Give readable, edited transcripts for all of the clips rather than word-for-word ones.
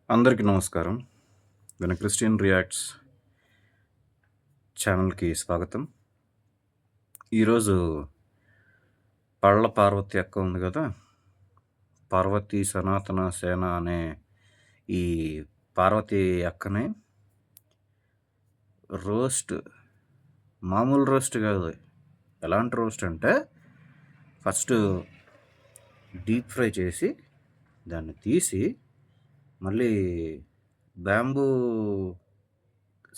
అందరికీ నమస్కారం. మన క్రిస్టియన్ రియాక్ట్స్ ఛానల్‌కి స్వాగతం. ఈరోజు పళ్ళ పార్వతి అక్క ఉంది కదా! పార్వతీ సనాతన సేన అనే ఈ పార్వతీ అక్కని రోస్ట్, మామూలు రోస్ట్ కాదు. ఎలాంటి రోస్ట్ అంటే ఫస్ట్ డీప్ ఫ్రై చేసి దాన్ని తీసి మళ్ళీ బ్యాంబూ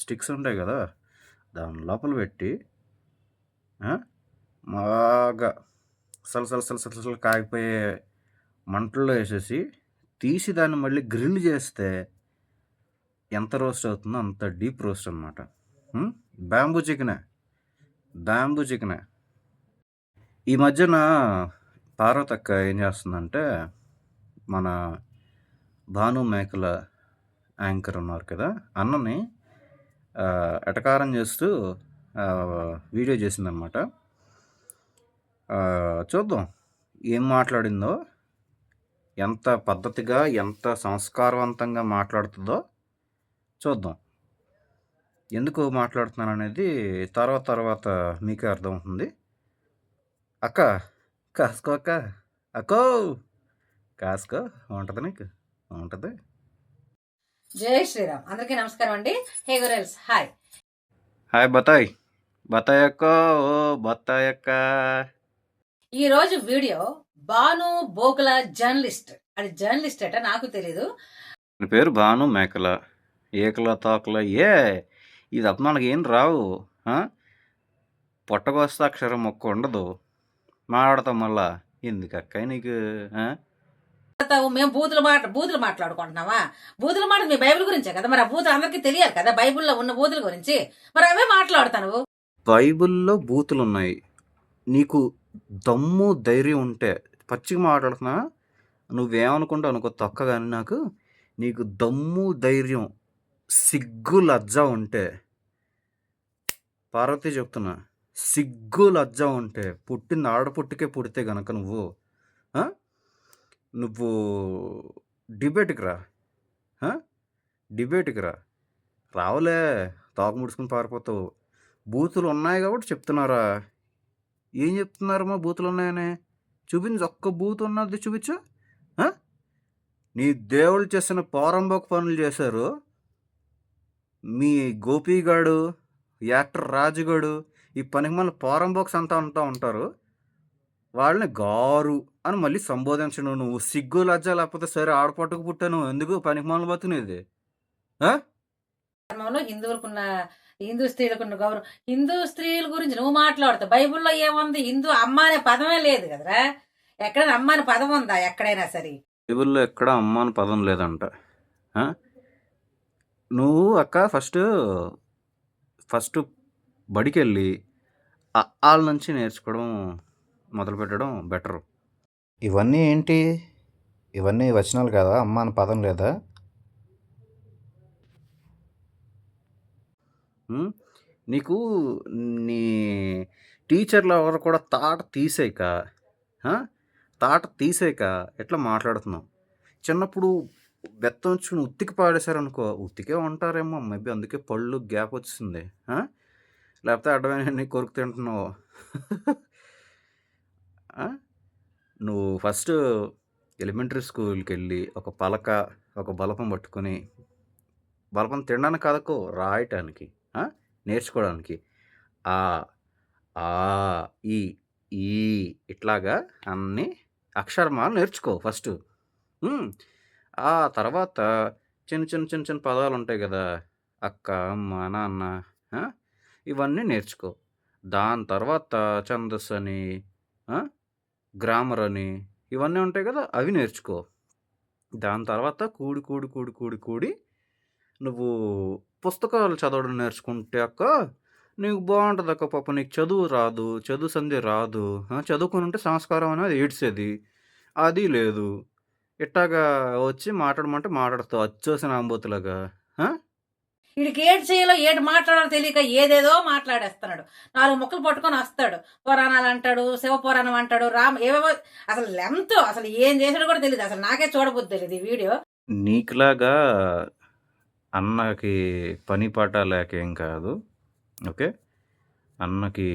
స్టిక్స్ ఉంటాయి కదా, దాని లోపల పెట్టి బాగా సలసల కాగిపోయే మంటల్లో వేసేసి తీసి దాన్ని మళ్ళీ గ్రిల్ చేస్తే ఎంత రోస్ట్ అవుతుందో అంత డీప్ రోస్ట్ అనమాట. బ్యాంబూ చికెనే. ఈ మధ్యన పార్వతక్క ఏం చేస్తుందంటే, మన భాను మేకల యాంకర్ ఉన్నారు కదా, అన్నని ఎటకారం చేస్తూ వీడియో చేసిందనమాట. చూద్దాం ఏం మాట్లాడిందో, ఎంత పద్ధతిగా ఎంత సంస్కారవంతంగా మాట్లాడుతుందో చూద్దాం. ఎందుకు మాట్లాడుతున్నాను అనేది తర్వాత మీకే అర్థమవుతుంది. అక్క కాసుకో, అక్కో కాసుకో, ఉంటుంది నీకు ఉంటుంది. జై శ్రీరామ్. అందరికీ నమస్కారం అండి. హే గురల్స్, హాయ్ బతాయ్ అక్క, ఓ బతాయ్ అక్క. ఈరోజు వీడియో భాను బోకుల జర్నలిస్ట్. అది జర్నలిస్ట్ అట, నాకు తెలీదు. పేరు భాను మేకల, ఏకల తోకల ఇది అప్పుడు మనకి ఏం రావు. పొట్టకొస్తే అక్షరం మొక్క ఉండదు. మాట్లాడతాం మళ్ళా ఎందుకక్క నీకు. మేము బూతులు మాట్లాడుకుంటున్నావా? బూతుల మాట మీ బైబిల్ గురించే కదా, మరి ఆ బూతులు అందరికీ తెలియాలి కదా, బైబిల్లో ఉన్న బూతుల గురించి. మరి అవే మాట్లాడుతాను. బైబిల్లో బూతులు ఉన్నాయి. నీకు దమ్ము ధైర్యం ఉంటే పచ్చిగా మాట్లాడుతున్నా, నువ్వేమనుకుంటా అనుకో తొక్క, కానీ నాకు నీకు దమ్ము ధైర్యం సిగ్గు లజ్జ ఉంటే, పార్వతి చెప్తున్నా, సిగ్గు లజ్జ ఉంటే, పుట్టింది ఆడపుట్టికే పుడితే గనక నువ్వు డిబేట్కి రా. రావులే, తోక ముడుచుకుని పారిపోతావు. బూతులు ఉన్నాయి కాబట్టి చెప్తున్నారా? ఏం చెప్తున్నారమ్మా బూతులు ఉన్నాయని? చూపించు, ఒక్క బూతు ఉన్నది చూపించు. నీ దేవుళ్ళు చేసిన పోరంబోకు పనులు చేశారు. మీ గోపీగాడు, యాక్టర్ రాజుగాడు, ఈ పనికి మళ్ళీ పోరంబోక్స్ అంతా ఉంటారు. వాళ్ళని గారు అని మళ్ళీ సంబోధించను. నువ్వు సిగ్గు లజ్జ లేకపోతే సరే, ఆడపట్టుకు పుట్టాను, ఎందుకు పనికి మళ్ళీ బతుకునేది? హిందూ స్త్రీలకున్న గౌరవం, హిందూ స్త్రీల గురించి నువ్వు మాట్లాడుతావు. బైబుల్లో ఏముంది? హిందూ అమ్మ అనే పదమే లేదు కదరా. ఎక్కడైనా అమ్మ అనే పదం ఉందా? ఎక్కడైనా సరే బైబుల్లో ఎక్కడ అమ్మ అని పదం లేదంట. నువ్వు అక్క ఫస్ట్ బడికి వెళ్ళి వాళ్ళ నుంచి నేర్చుకోవడం మొదలుపెట్టడం బెటరు. ఇవన్నీ ఏంటి? ఇవన్నీ వచనాలు కదా, అమ్మ అని పదం లేదా? నీకు నీ టీచర్లు ఎవరు కూడా తాట తీసేయక ఎట్లా మాట్లాడుతున్నావు? చిన్నప్పుడు బెత్తంచుకుని ఉత్తికి పాడేశారనుకో, ఉత్తికే ఉంటారేమో మేబీ, అందుకే పళ్ళు గ్యాప్ వచ్చింది. లేకపోతే అడ్డమైన కొరుకు తింటున్నావు. నువ్వు ఫస్ట్ ఎలిమెంటరీ స్కూల్కి వెళ్ళి ఒక పలక, ఒక బలపం పట్టుకొని, బలపం తినడానికి కాదకో, రాయటానికి, నేర్చుకోవడానికి ఆ ఈ ఇట్లాగా అన్ని అక్షరమాలు నేర్చుకో ఫస్ట్. ఆ తర్వాత చిన్న పదాలు ఉంటాయి కదా, అక్క, అమ్మ, నాన్న, ఇవన్నీ నేర్చుకో. దాని తర్వాత ఛందస్సు అని, గ్రామర్ అని, ఇవన్నీ ఉంటాయి కదా, అవి నేర్చుకో. దాని తర్వాత కూడి నువ్వు పుస్తకాలు చదవడం నేర్చుకుంటే అక్క నీకు బాగుంటుంది అక్క. పాప నీకు చదువు రాదు, చదువు సంధి రాదు. చదువుకుని ఉంటే సంస్కారం అనేది ఏడ్చేది, అది లేదు. ఇట్టాగా వచ్చి మాట్లాడమంటే మాట్లాడుతావు అచ్చోసిన అంబోతులాగా. వీడికి ఏడు చేయాలో ఏడు మాట్లాడాలో తెలియక ఏదేదో మాట్లాడేస్తున్నాడు. 4 ముక్కలు పట్టుకొని వస్తాడు, పురాణాలు అంటాడు, శివ పురాణం అంటాడు, ఏవేవో. అసలు లెంత్, అసలు ఏం చేసాడో కూడా తెలియదు. అసలు నాకే చూడబుద్ధి తెలియదు ఈ వీడియో. నీకులాగా అన్నకి పని పాట లేక ఏం కాదు. ఓకే. అన్నకి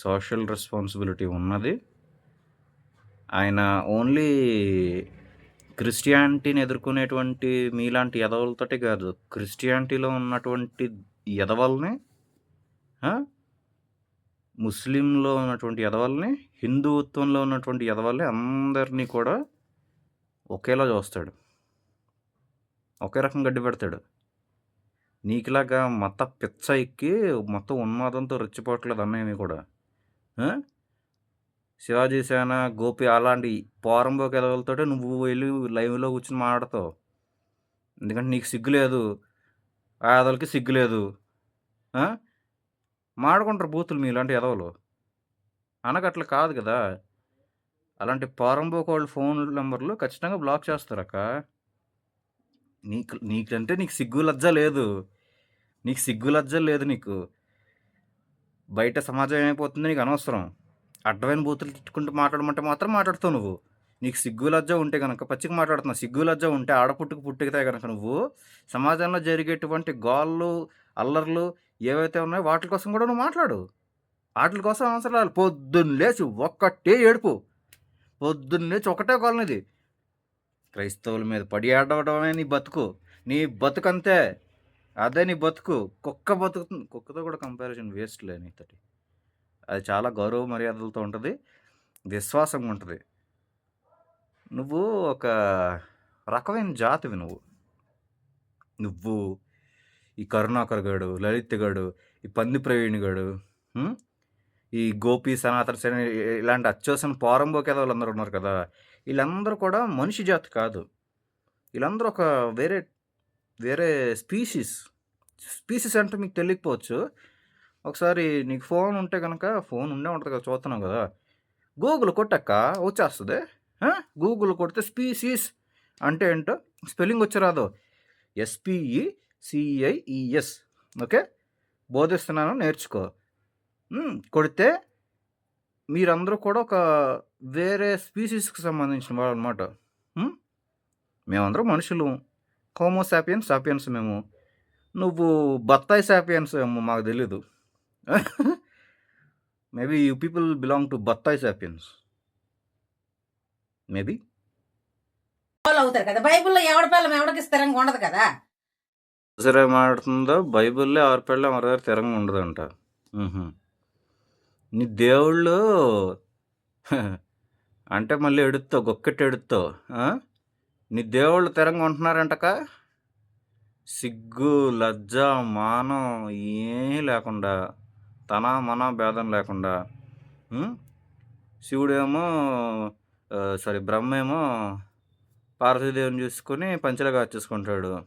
సోషల్ రెస్పాన్సిబిలిటీ ఉన్నది. ఆయన ఓన్లీ క్రిస్టియానిటీని ఎదుర్కొనేటువంటి మీలాంటి ఎదవలతోటే కాదు. క్రిస్టియానిటీలో ఉన్నటువంటి ఎదవల్ని, ఆ! ముస్లింలో ఉన్నటువంటి ఎదవల్ని, హిందుత్వంలో ఉన్నటువంటి ఎదవల్ని అందరినీ కూడా ఒకేలా చూస్తాడు. ఒకే రకం గడ్డి పెడతాడు. నీకులాగా మత పిచ్చ ఎక్కి మొత్తం ఉన్మాదంతో రెచ్చిపోవట్లేదు అన్నయ్యని కూడా. ఆ! శివాజీ సేన, గోపి అలాంటి పోరంబోకు ఎదవలతోటే నువ్వు వెళ్ళి లైవ్‌లో కూర్చొని మాట్లాడతావు. ఎందుకంటే నీకు సిగ్గు లేదు. ఆ ఎదవలకి సిగ్గు లేదు. ఆ! మాడుకుంటారు బూతులు మీలాంటి ఎదవలు. అనగట్ల కాదు కదా! అలాంటి పోరంబోకోళ్ళ ఫోన్ నంబర్‌లు ఖచ్చితంగా బ్లాక్ చేస్తారక్కా. నీకంటే నీకు సిగ్గు లజ్జ లేదు. నీకు సిగ్గు లజ్జ లేదు నీకు. బయట సమాజం ఏమైపోతుందో నీకు అనవసరం. అడ్డమైన బూతులు తిట్టుకుంటూ మాట్లాడమంటే మాత్రం మాట్లాడతావు నువ్వు. నీకు సిగ్గు లజ్జ ఉంటే గనక పచ్చిగా మాట్లాడుతున్నావు. సిగ్గు లజ్జ ఉంటే పుట్టికితే గనక నువ్వు సమాజంలో జరిగేటువంటి గోలలు, అల్లర్లు ఏవైతే ఉన్నాయో వాటి కోసం కూడా నువ్వు మాట్లాడు. ఆటిల కోసం అవసరం లేదు. పొద్దున్న లేచి ఒక్కటే ఏడుపు. పొద్దున్న లేచి ఒకటే గోల నీది. క్రైస్తవుల మీద పడి ఏడవడమే నీ బతుకు. నీ బతుకంతే. అదే నీ బతుకు. కుక్క బతుకుతుంది. కుక్కతో కూడా కంపారిజన్ వేస్ట్‌లే నీతోటి. అది చాలా గౌరవ మర్యాదలతో ఉంటది. విశ్వాసంగా ఉంటది. నువ్వు ఒక రకమైన జాతివి నువ్వు. నువ్వు, ఈ కరుణాకర్ గాడు, లలిత్ గాడు, ఈ పంది ప్రవీణ్ గాడు, ఈ గోపి, సనాతన సేన ఇలాంటి అచ్చోసిన పోరంబోకు ఎదవలందరూ ఉన్నారు కదా! వీళ్ళందరూ కూడా మనిషి జాతి కాదు. వీళ్ళందరూ ఒక వేరే స్పీషీస్. స్పీషీస్ అంటే మీకు తెలియకపోవచ్చు. ఒకసారి నీకు ఫోన్ ఉంటే గనక ఫోన్ ఉండే ఉంటది కదా! చూస్తున్నావు కదా! గూగుల్ కొట్టక్క వచ్చేస్తది. గూగుల్ కొడితే స్పీషీస్ అంటే ఏంటో స్పెల్లింగ్ వచ్చి రాదు. SPECIES. ఓకే. బోధిస్తున్నాను నేర్చుకో. కొడితే మీరందరూ కూడా ఒక వేరే స్పీషీస్‌కి సంబంధించిన వాళ్ళనమాట. మేమందరం మనుషులు. హోమో సాపియన్స్ మేము. నువ్వు బత్తాయి సాపియన్స్ ఏమో మాకు తెలీదు. Maybe you people belong to బత్తాయి సాపియన్స్. మేబీ. ఫాలో అవుతారు కదా. బైబిల్‌లో ఎవడి పెళ్ళం ఎవడికి స్థిరంగా ఉండదు కదా! సరే మాట్లాడుతుందో బైబిల్‌లో ఎవరి పెళ్ళాం ఎవరి దగ్గర స్థిరంగా ఉండదంట. నీ దేవుళ్ళు అంటే మళ్ళీ ఎడుత్తావు. గొక్కెట్టి ఎడుత్తావు. నీ దేవుళ్ళు స్థిరంగా ఉంటున్నారంటక. సిగ్గు, లజ్జ, మానం ఏమీ లేకుండా, తన మన భేదం లేకుండా, శివుడేమో బ్రహ్మేమో పార్వతీదేవిని చూసుకొని పంచెలో కాచేసుకుంటాడు.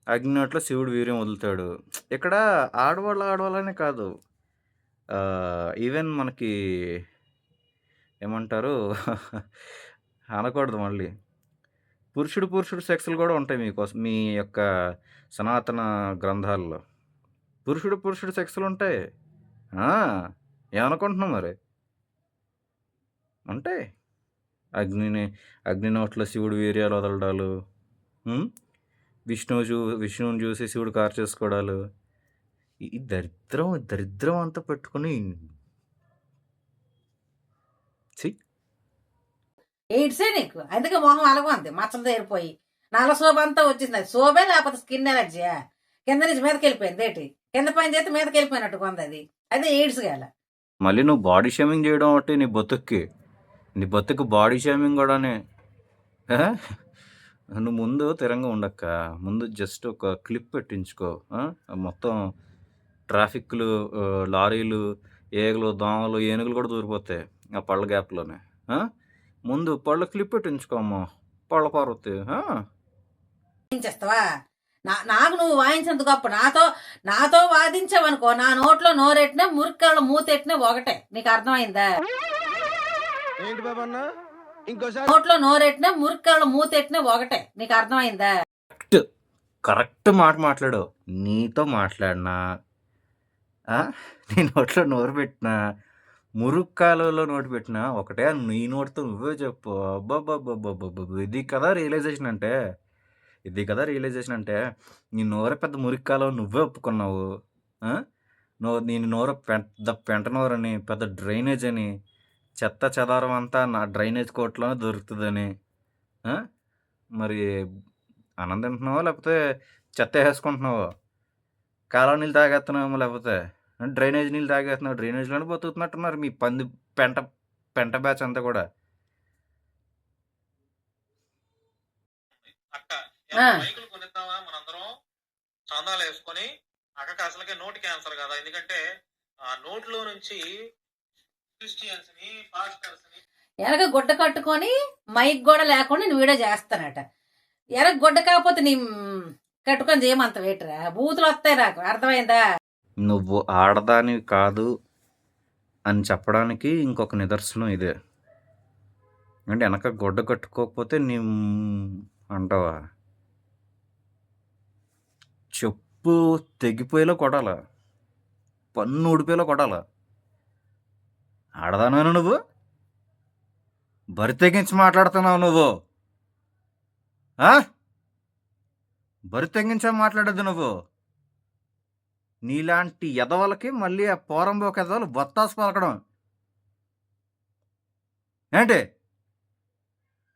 అగ్నినోట్లో శివుడు వీర్యం వదులుతాడు. ఇక్కడ ఆడవాళ్ళనే కాదు. ఈవెన్ మనకి ఏమంటారు అనకూడదు మళ్ళీ. పురుషుడు సెక్స్‌లు కూడా ఉంటాయి మీకోసం మీ యొక్క సనాతన గ్రంథాల్లో. పురుషుడు సెక్స్‌లు ఉంటాయి. ఏమనుకుంటున్నావు మరి? ఉంటాయి. అగ్ని నోట్లో శివుడు వీర్యాలు వదలడాలు, విష్ణువుని చూసి శివుడు కారు చేసుకోవడాలు. ఈ దరిద్రం అంతా పెట్టుకుని ఎయిడ్సే నీకు. అందుకే మొహం అలగంది మచ్చలు తేరిపోయి. నల్ల శోభ అంతా వచ్చింది. అది శోభే లేకపోతే స్కిన్ ఎలర్జీయా? కింద నుంచి మీదకి వెళ్ళిపోయింది ఏంటి? కింద పైన చేస్తే మీదకి వెళ్ళిపోయినట్టు కొంది అది. అదే ఎయిడ్స్ గాల. మళ్ళీ నువ్వు బాడీ షేమింగ్ చేయడం ఒకటి నీ బతుక్కి బాడీ షేమింగ్ కూడానే. నువ్వు ముందు స్థిరంగా ఉండక్క. ముందు జస్ట్ ఒక క్లిప్ పెట్టించుకో. మొత్తం ట్రాఫిక్లు, లారీలు, ఏగలు, దోమలు, ఏనుగులు కూడా దూరిపోతాయి ఆ పళ్ళ గ్యాప్లోనే. ముందు పళ్ళ క్లిప్ పెట్టించుకోమ్మా. పళ్ళ పార్వతి. వాయించేస్తావా? నాకు నువ్వు వాయించినంత గొప్ప. నాతో వాదించావనుకో, నా నోట్లో నోరెట్టినా మురికాళ్ళు మూతెట్టినా ఒకటే. నీకు అర్థమైందా? నోట్లో నోరెట్టినా మురికాళ్ళు మూతెట్టినా ఒకటే. నీకు అర్థమైందా? కరెక్ట్ మాట మాట్లాడు. నీతో మాట్లాడినా, నీ నోట్లో నోరు పెట్టినా మురుగు కాలువలో నోటు పెట్టినా ఒకటే నీ నోటితో నువ్వే చెప్పు. అబ్బబ్బబ్బబ్బబ్బబ్బ! ఇది కదా రియలైజేషన్ అంటే నీ నోరే పెద్ద మురికి కాలువ నువ్వే ఒప్పుకున్నావు. ఆ! నీ నోరు పెద్ద పెంట నోరని, పెద్ద డ్రైనేజ్ అని, చెత్త చెదారం అంతా నా డ్రైనేజ్ కోర్ట్‌లోనే దొరుకుతదని. ఆ! మరి అన్నం తింటున్నావా? లేకపోతే చెత్త ఏసేసుకుంటున్నావా? కాలువ నీళ్ళు తాగేత్తన్నావేమో లేకపోతే. డ్రైనేజ్ నీళ్ళు తాగేత్తన్నావు. డ్రైనేజ్‌లోనే బతుకుతున్నట్టున్నారు మీ పెంట పెంట బ్యాచ్ అంతా కూడా. అక్క ఆ, మైకులు కొనిద్దామా మనందరం చందాలు వేసుకొని అక్కకి అసలుకే నోటి క్యాన్సర్ కదా ఎందుకంటే ఆ నోట్లో నుంచి క్రిస్టియన్స్ ని పాస్టర్స్ ని వెనక గుడ్డ కట్టుకొని మైక్ కూడా లేకుండా నేను వీడియో చేస్తానట. వెనక గుడ్డ కాకపోతే నీ కట్టుకొని చేయమంత వేటరా, బూతులు వస్తాయి నాకు, అర్థమైందా? నువ్వు ఆడదానివి కాదు అని చెప్పడానికి ఇంకొక నిదర్శనం ఇదే. అంటే వెనక గుడ్డ కట్టుకోకపోతే అంటావా? చెప్పు తెగిపోయేలా కొడాల, పన్ను ఊడిపోయేలా కొడాల. ఆడదానవేనా నువ్వు? బరి తెగించి మాట్లాడుతున్నావు నువ్వు. బరి తెగించే మాట్లాడద్దు నువ్వు. నీలాంటి ఎదవలకి మళ్ళీ ఆ పోరంబోక ఎదవలు బొత్తాసు పలకడం ఏంటి?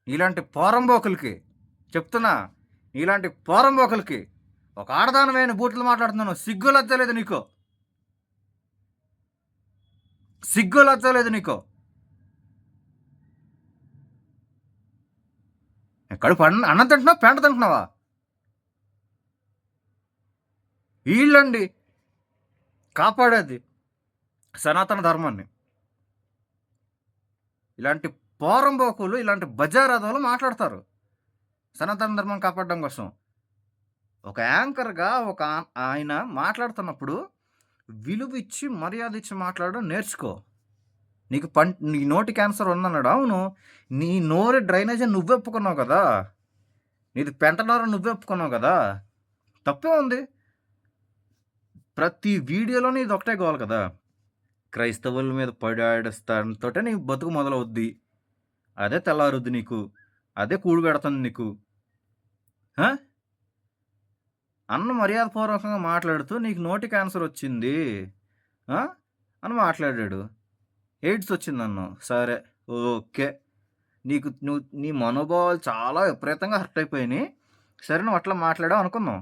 నీలాంటి పోరంబోకులకి చెప్తున్నా, నీలాంటి పోరంబోకులకి ఒక ఆడదానమైన బూట్లు మాట్లాడుతున్నాను. సిగ్గు లజ్జలేదు నీకు, సిగ్గు లజ్జలేదు నీకు. కడుపు అన్నం తింటున్నావా, పెంట తింటున్నావా? వీళ్ళండి కాపాడేది సనాతన ధర్మాన్ని. ఇలాంటి పోరంబోకులు, ఇలాంటి బజారాదోలు మాట్లాడతారు సనాతన ధర్మం కాపాడడం కోసం. ఒక యాంకర్గా ఒక ఆయన మాట్లాడుతున్నప్పుడు విలువ ఇచ్చి మర్యాద ఇచ్చి మాట్లాడడం నేర్చుకో. నీ నోటి క్యాన్సర్ ఉందన్నాడు. అవును, నీ నోరు డ్రైనేజ్ అని నువ్వే ఒప్పుకున్నావు కదా, నీది పెంట నోరు నువ్వే ఒప్పుకున్నావు కదా, తప్పే ఉంది. ప్రతి వీడియోలోనే ఇది ఒకటే గోవాలి కదా, క్రైస్తవుల మీద పడాడస్తాంతోటే నీ బతుకు మొదలవుద్ది, అదే తెల్లారుద్ది నీకు, అదే కూడు పెడుతుంది నీకు. అన్న మర్యాదపూర్వకంగా మాట్లాడుతూ నీకు నోటి క్యాన్సర్ వచ్చింది అని మాట్లాడాడు. ఎయిడ్స్ వచ్చిందన్ను, సరే ఓకే, నీ మనోభావాలు చాలా విపరీతంగా హర్ట్ అయిపోయినాయి, సరే నువ్వు అట్లా మాట్లాడావు అనుకుందాం.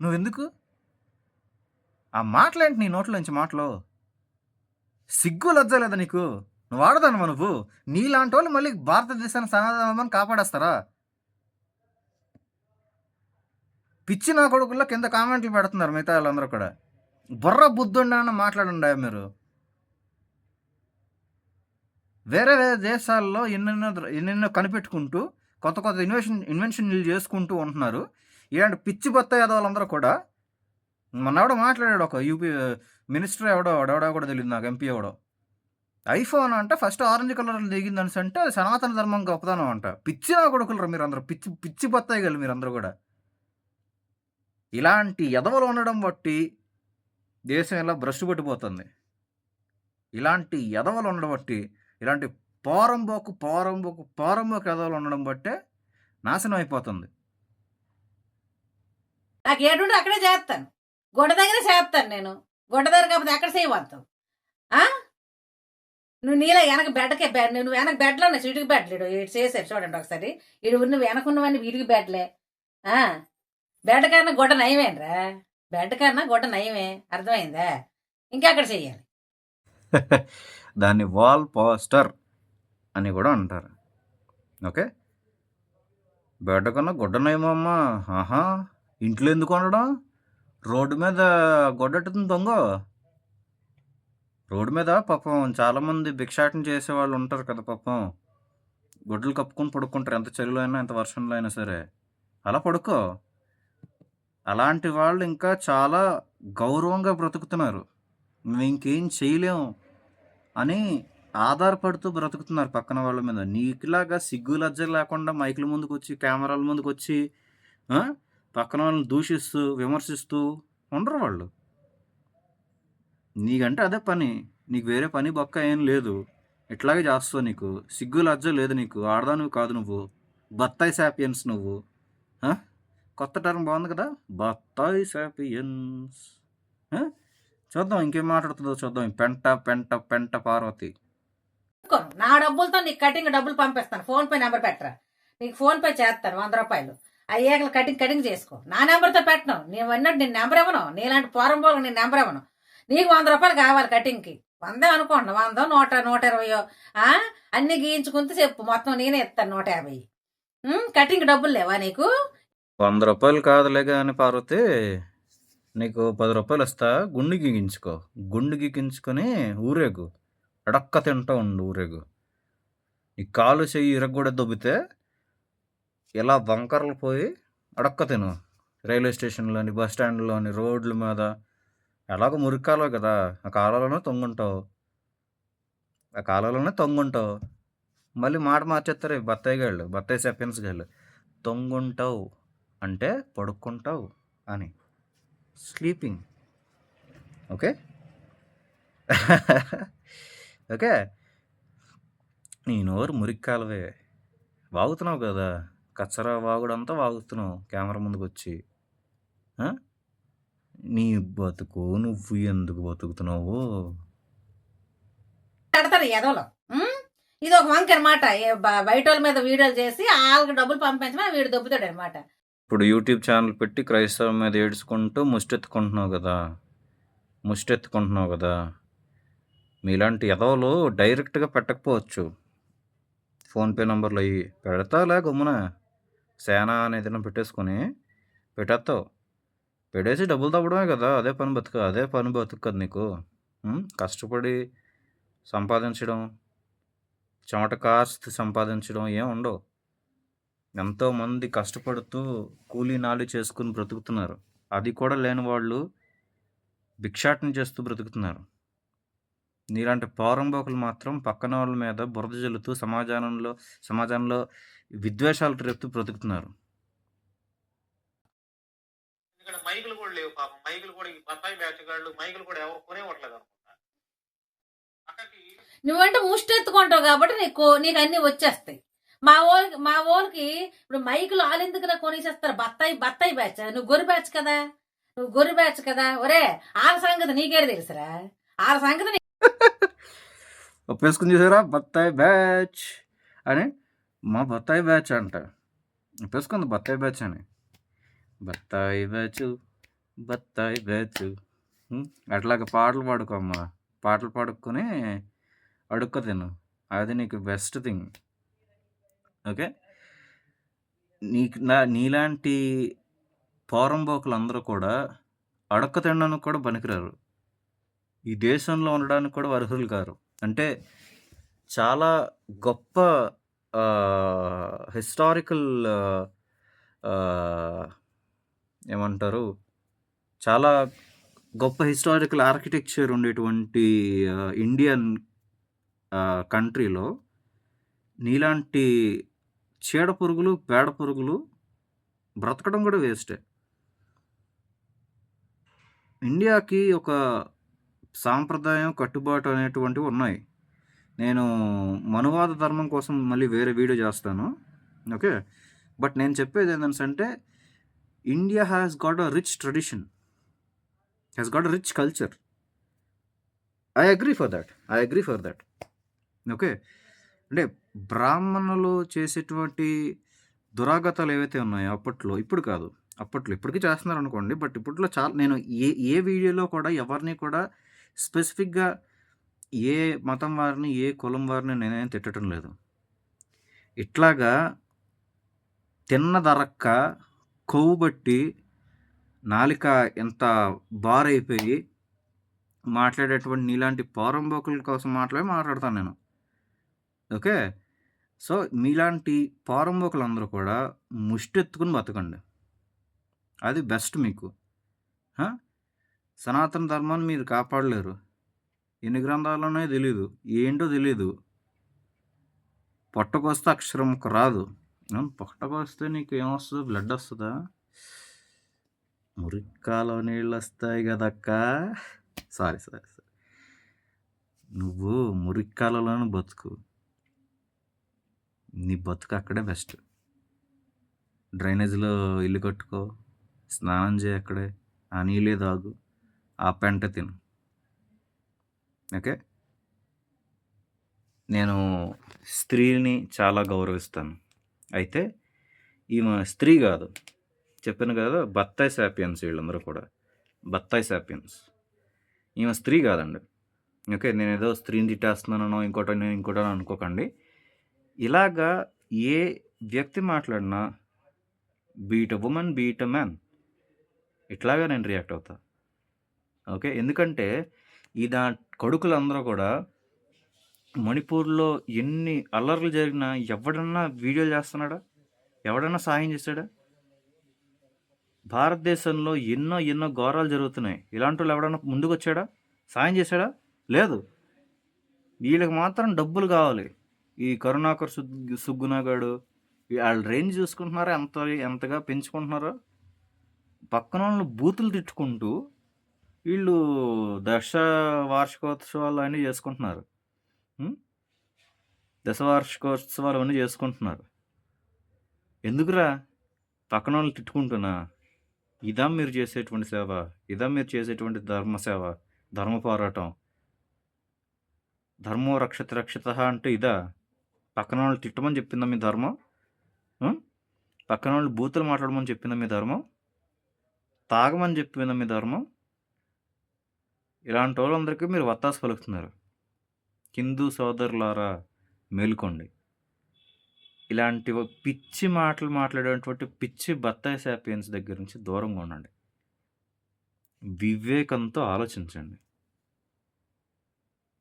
నువ్వెందుకు ఆ మాటలేంటి నీ నోట్లోంచి మాటలు? సిగ్గు లజ్జ లేదా నీకు? నువ్వు ఆడదానవా నువ్వు? నీలాంటి వాళ్ళు మళ్ళీ భారతదేశాన్ని సనాతనాన్ని కాపాడేస్తారా? పిచ్చి నా కొడుకుల్లో కింద కామెంట్లు పెడుతున్నారు మిగతా వాళ్ళందరూ కూడా. బుర్ర బుద్ధుండని మాట్లాడండి మీరు. వేరే వేరే దేశాల్లో ఎన్నెన్నో కనిపెట్టుకుంటూ కొత్త కొత్త ఇన్వెన్షన్లు చేసుకుంటూ ఉంటున్నారు. ఇలాంటి పిచ్చి బొత్త యాదవులందరూ కూడా. మొన్న మాట్లాడాడు ఒక యూపీ మినిస్టర్, ఎవడో కూడా తెలియదు నాకు, ఎంపీ ఎవడో. ఐఫోన్ అంటే ఫస్ట్ ఆరెంజ్ కలర్లో దిగిందని అంటే సనాతన ధర్మం గొప్పదనం అంట. పిచ్చి నా కొడుకులరా మీరు అందరూ, పిచ్చి బొత్తాయిగలు మీరందరూ కూడా. ఇలాంటి ఎదవలు ఉండడం బట్టి దేశం ఇలా భ్రష్టు పట్టిపోతుంది. ఇలాంటి ఎదవలు ఉండడం బట్టి, ఇలాంటి పోరంబోకు ఎదవలు ఉండడం బట్టే నాశనం అయిపోతుంది. నాకు ఏడుంటే అక్కడే చేస్తాను, గొడ్డ దగ్గరే చేస్తాను నేను. గొడ్డ దగ్గర కాకపోతే ఎక్కడ చేయవద్దావు? నువ్వు నీలా వెనక బెడ్కే నువ్వు వెనక బెడ్లో ఉన్నాయి, వీటికి బెడ్లేడు ఇటు చేశారు చూడండి ఒకసారి. నువ్వు వెనకున్నవన్నీ వీటికి బెడ్లే. బెడ్ కన్నా గొడ్డ నయమేనరా, బెడ్ కన్నా గొడ్డ నయమే, అర్థమైందా? ఇంకెక్కడ చెయ్యాలి? దాన్ని వాల్ పోస్టర్ అని కూడా అంటారు. ఓకే, బెడ్ కన్నా గొడ్డ నయమమ్మా. ఇంట్లో ఎందుకు ఉండడం? రోడ్డు మీద గొడ్డెట్టుతుంది దొంగ. రోడ్డు మీద పాపం చాలామంది భిక్షాటన చేసేవాళ్ళు ఉంటారు కదా పాపం. గుడ్డలు కప్పుకొని పడుకుంటారు, ఎంత చలిలో అయినా ఎంత వర్షంలో అయినా సరే. అలా పడుకో. అలాంటి వాళ్ళు ఇంకా చాలా గౌరవంగా బ్రతుకుతున్నారు. మేము ఇంకేం చేయలేము అని ఆధారపడుతూ బ్రతుకుతున్నారు పక్కన వాళ్ళ మీద. నీకులాగా సిగ్గు లజ్జ లేకుండా మైకుల ముందుకు వచ్చి, కెమెరాల ముందుకు వచ్చి పక్కన వాళ్ళని దూషిస్తూ విమర్శిస్తూ ఉండరు వాళ్ళు. నీకంటే అదే పని. నీకు వేరే పని బొక్క ఏం లేదు. ఇట్లాగే చేస్తావు నీకు. సిగ్గు లజ్జ లేదు నీకు. ఆడదానివి కాదు నువ్వు. బత్తాయి సాపియన్స్ నువ్వు. ఆ? కొత్త టర్మ్ బాగుంది కదా, బత్తాయి సాపియన్స్. ఆ? చూద్దాం ఇంకేం మాట్లాడుతుందో చూద్దాం. ఈ పెంట పెంట పెంట పార్వతి. కొను. నా డబ్బులతో నీకు కటింగ్ డబ్బులు పంపిస్తాను. ఫోన్ పే నెంబర్ పెట్టరా, నీకు ఫోన్ పే చేస్తాను 100 రూపాయలు. అయ్యాక కటింగ్ చేసుకో. నా నెంబర్తో పెట్టను. నేను అన్నట్టు నేను నెంబర్ ఇవ్వను. నీలాంటి పోరం పోలకు నేను నెంబర్ ఇవ్వను. నీకు 100 రూపాయలు కావాలి కటింగ్కి. 100 అనుకోండి, 100, 100, 120 అన్ని గీయించుకుంటూ చెప్పు. మొత్తం నేనే ఇస్తాను 150. కటింగ్ డబ్బులు లేవా నీకు? 100 రూపాయలు కాదులే కానీ పార్వతి, నీకు 10 రూపాయలు ఇస్తా. గుండు గీగించుకో. గుండు గీగించుకొని ఊరేగు. అడక్క తింటా ఉండు ఊరేగు. నీ కాలు చెయ్యి ఇరగొడ దొబ్బితే ఇలా వంకరలు పోయి అడక్క తిను. రైల్వే స్టేషన్లోని, బస్ స్టాండ్లోని, రోడ్ల మీద. ఎలాగో మురికాలో కదా, ఆ కాలంలోనే తొంగుంటావు. మళ్ళీ మాట మార్చేస్తారు బత్తాయి గాళ్ళు, బత్తాయి సెపెన్స్ గాళ్ళు. తొంగుంటావు అంటే పడుకుంటావు అని. స్లీపింగ్. ఓకే. ఓకే. నీ నోరు మురిక్కాలవే. వాగుతున్నావు కదా, కచ్చరా వాగుడంతా వాగుతున్నావు కెమెరా ముందుకు వచ్చి. నీ బతుకు నువ్వు ఎందుకు బతుకుతున్నావు? పెడతారు ఎదవలో. ఇది ఒక వంక అనమాట. బయట వాళ్ళ మీద వీడియోలు చేసి వాళ్ళకి డబ్బులు పంపించమని వీడు దొబ్బుతాడు అనమాట. ఇప్పుడు యూట్యూబ్ ఛానల్ పెట్టి క్రైస్తవం మీద ఏడ్చుకుంటూ ముష్టెత్తుకుంటున్నావు కదా. మీలాంటి ఎదవలు డైరెక్ట్గా పెట్టకపోవచ్చు. ఫోన్పే నంబర్లు అవి పెడతాలే గమ్మున. సేనా అనేది పెట్టేసుకొని పెట్టేస్తావు. పెట్టేసి డబ్బులు తవ్వడమే కదా, అదే పని బతుకు కదా నీకు. కష్టపడి సంపాదించడం, చెమట కాస్త సంపాదించడం ఏం ఉండవు. ఎంతోమంది కష్టపడుతూ కూలీ నాలి చేసుకుని బ్రతుకుతున్నారు. అది కూడా లేని వాళ్ళు భిక్షాటన చేస్తూ బ్రతుకుతున్నారు. నీలాంటి పోరంబోకులు మాత్రం పక్కన వాళ్ళ మీద బురద జల్లుతూ సమాజంలో విద్వేషాలు రేపుతూ బ్రతుకుతున్నారు. ఇక్కడ మైకులు కూడా లేవు పాపం. మైకులు కూడా ఈ బత్తాయి బ్యాచ్ గాళ్ళు మైకులు కూడా ఎవరు కొనేవట్లేదు అనుకుంటా. అక్కడికి నువ్వంటే ముష్టెత్తుకుంటావు కాబట్టి నీకు అన్ని వచ్చేస్తాయి. మా వాళ్ళకి ఇప్పుడు మైకులు ఆలెందుకు కొనేసేస్తారు. బత్తాయి బ్యాచ్. నువ్వు గొర్రె బ్యాచ్ కదా. ఒరే ఆల సంగతి నీకే తెలుసురా. ఆల సంగతి ఒప్పేసుకుని చూసారా బత్తాయి బ్యాచ్ అని. మా బత్తాయి బ్యాచ్ అంట. ఒప్పేసుకుంది బత్తాయి బ్యాచ్ అని. బత్తాయి బ్యాచ్. అట్లాగా పాటలు పాడుకోమ్మా. పాటలు పాడుకొని అడుక్క తిను. అది నీకు బెస్ట్ థింగ్. ఓకే. నీలాంటి పోరంబోకులు అందరూ కూడా అడక్క తినడానికి కూడా పనికిరారు. ఈ దేశంలో ఉండడానికి కూడా అర్హులు కారు. అంటే చాలా గొప్ప హిస్టారికల్ ఏమంటారు, చాలా గొప్ప హిస్టారికల్ ఆర్కిటెక్చర్ ఉండేటువంటి ఇండియన్ కంట్రీలో నీలాంటి చీడ పురుగులు, పేడ పురుగులు బ్రతకడం కూడా వేస్టే. ఇండియాకి ఒక సాంప్రదాయం, కట్టుబాటు అనేటువంటివి ఉన్నాయి. నేను మనువాద ధర్మం కోసం మళ్ళీ వేరే వీడియో చేస్తాను. ఓకే. బట్ నేను చెప్పేది ఏంటంటే India has got a rich tradition, has got a rich culture. I agree for that. Okay. అంటే బ్రాహ్మణులు చేసేటువంటి దురాగతాలు ఏవైతే ఉన్నాయో అప్పట్లో, ఇప్పుడు కాదు, ఇప్పటికీ చేస్తున్నారు అనుకోండి. బట్ ఇప్పట్లో చాలా, నేను ఏ వీడియోలో కూడా ఎవరిని కూడా స్పెసిఫిక్గా ఏ మతం వారిని, ఏ కులం వారిని నేనేం తిట్టడం లేదు. ఇట్లాగా తిన్నదరక్క కొవ్వు బట్టి నాలిక ఎంత బారైపోయి మాట్లాడేటువంటి నీలాంటి పోరంబోకుల కోసం మాట్లాడతాను నేను. ఓకే. సో మీలాంటి పోరంబోకులందరూ కూడా ముష్టెత్తుకుని బతకండి. అది బెస్ట్ మీకు. సనాతన ధర్మాన్ని మీరు కాపాడలేరు. ఎన్ని గ్రంథాలునే తెలీదు, ఏంటో తెలీదు. పొట్టకొస్తే అక్షరం రాదు. పొట్టకొస్తే నీకు ఏమొస్తుంది? బ్లడ్ వస్తుందా? మురిక్కాలో నీళ్ళు వస్తాయి కదక్క. సారీ. నువ్వు మురిక్కాలలోనే బతుకు. నీ బతుకు అక్కడే బెస్ట్. డ్రైనేజ్‌లో ఇల్లు కట్టుకో, స్నానం చేయి అక్కడే, ఆ నీళ్ళే తాగు, ఆ పెంట తిను. ఓకే. నేను స్త్రీని చాలా గౌరవిస్తాను. అయితే ఈమె స్త్రీ కాదు. చెప్పాను కదా, బత్తాయి సాపియన్స్ వీళ్ళందరూ కూడా. బత్తాయి సాపియన్స్. ఈమె స్త్రీ కాదండి. ఓకే. నేనేదో స్త్రీని తిట్టేస్తున్నానో ఇంకోటో అనుకోకండి. ఇలాగా ఏ వ్యక్తి మాట్లాడినా be it a woman, be it a man, ఇట్లాగా నేను రియాక్ట్ అవుతా. ఓకే. ఎందుకంటే ఈ కొడుకులందరూ కూడా మణిపూర్‌లో ఎన్ని అల్లర్లు జరిగినా ఎవడన్నా వీడియోలు చేస్తున్నాడా? ఎవడన్నా సాయం చేశాడా? భారతదేశంలో ఎన్నో ఘోరాలు జరుగుతున్నాయి. ఇలాంటోళ్ళు ఎవడన్నా ముందుకొచ్చాడా? సాయం చేశాడా? లేదు. వీళ్ళకి మాత్రం డబ్బులు కావాలి. ఈ కరుణాకర్ సుగ్గునాగాడు ఆళ్ళ రేంజ్ చూసుకుంటున్నారా? ఎంతగా పెంచుకుంటున్నారో. పక్కనోళ్ళని బూతులు తిట్టుకుంటూ వీళ్ళు వార్షికోత్సవాలు అన్నీ చేసుకుంటున్నారు. దశవార్షికోత్సవాలు అవన్నీ చేసుకుంటున్నారు. ఎందుకురా? పక్కనోళ్ళని తిట్టుకుంటున్నా? ఇదా మీరు చేసేటువంటి సేవ? ఇదా మీరు చేసేటువంటి ధర్మసేవ, ధర్మ పోరాటం? ధర్మో రక్షతి రక్షితః అంటే ఇదా? పక్కనోళ్ళని తిట్టమని చెప్పిందా మీ ధర్మం? పక్కనోళ్ళు బూతులు మాట్లాడమని చెప్పిందా మీ ధర్మం? తాగమని చెప్పిందా మీ ధర్మం? ఇలాంటి వాళ్ళందరికీ మీరు వత్తాసు పలుకుతున్నారు. హిందూ సోదరులారా మేలుకోండి. ఇలాంటి పిచ్చి మాటలు మాట్లాడేటువంటి పిచ్చి బత్తాయి సాపియన్స్ దగ్గర నుంచి దూరంగా ఉండండి. వివేకంతో ఆలోచించండి.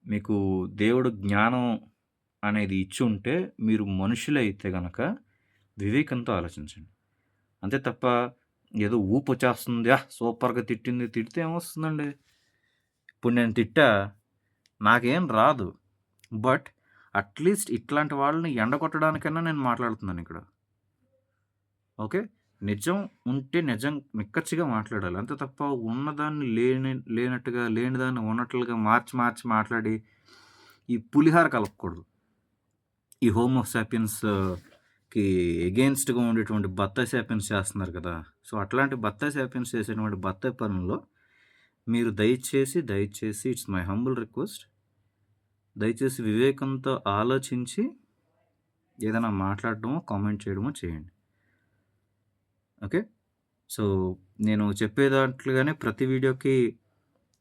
మీకు దేవుడు జ్ఞానం అనేది ఇచ్చి ఉంటే మీరు మనుషులైతే గనక వివేకంతో ఆలోచించండి. అంతే తప్ప ఏదో ఊపు వచ్చేస్తుంది, సూపర్గా తిడితే ఏమొస్తుందండి? ఇప్పుడు నేను తిట్టా, నాకేం రాదు. బట్ అట్లీస్ట్ ఇట్లాంటి వాళ్ళని ఎండగొట్టడానికైనా నేను మాట్లాడుతున్నాను ఇక్కడ. ఓకే. నిజం ఉంటే నిక్కచ్చిగా మాట్లాడాలి. అంతే తప్ప ఉన్నదాన్ని లేనట్టుగా, లేనిదాన్ని ఉన్నట్లుగా మార్చి మాట్లాడి ఈ పులిహార కలపకూడదు. ఈ హోమో సాపియన్స్‌కి ఎగెయిన్స్ట్‌గా ఉండేటువంటి బత్తాయి సాపియన్స్ చేస్తున్నారు కదా! సో, అట్లాంటి బత్తాయి సాపియన్స్ చేసేటువంటి బత్తాయి పనుల్లో మీరు దయచేసి ఇట్స్ మై హంబుల్ రిక్వెస్ట్, దయచేసి వివేకంతో ఆలోచించి ఏదైనా మాట్లాడడమో, కామెంట్ చేయడమో చేయండి. ఓకే. సో, నేను చెప్పే దాంట్లోగానే ప్రతి వీడియోకి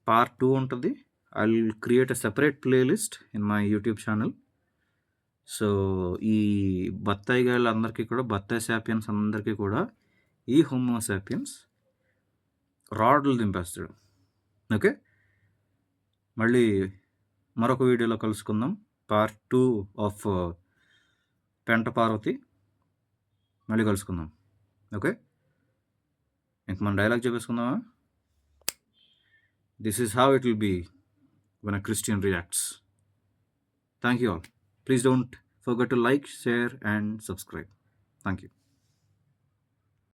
పార్ట్ 2 ఉంటుంది. I will create a separate playlist in my YouTube channel. So, ఈ బత్తాయి గాళ్ళందరికీ కూడా, బత్తాయి సాపియన్స్ అందరికీ కూడా ఈ హోమో సాపియన్స్ రాడ్లు దింపేస్తాడు. ఓకే. మళ్ళీ మరొక వీడియోలో కలుసుకుందాం. పార్ట్ 2 ఆఫ్ పెంట పార్వతి. మళ్ళీ కలుసుకుందాం. ఓకే. ఇంక మనం డైలాగ్ చెప్పేసుకుందామా? This is how it will be when a Christian reacts. Thank you all. Please don't forget to like, share and subscribe. Thank you.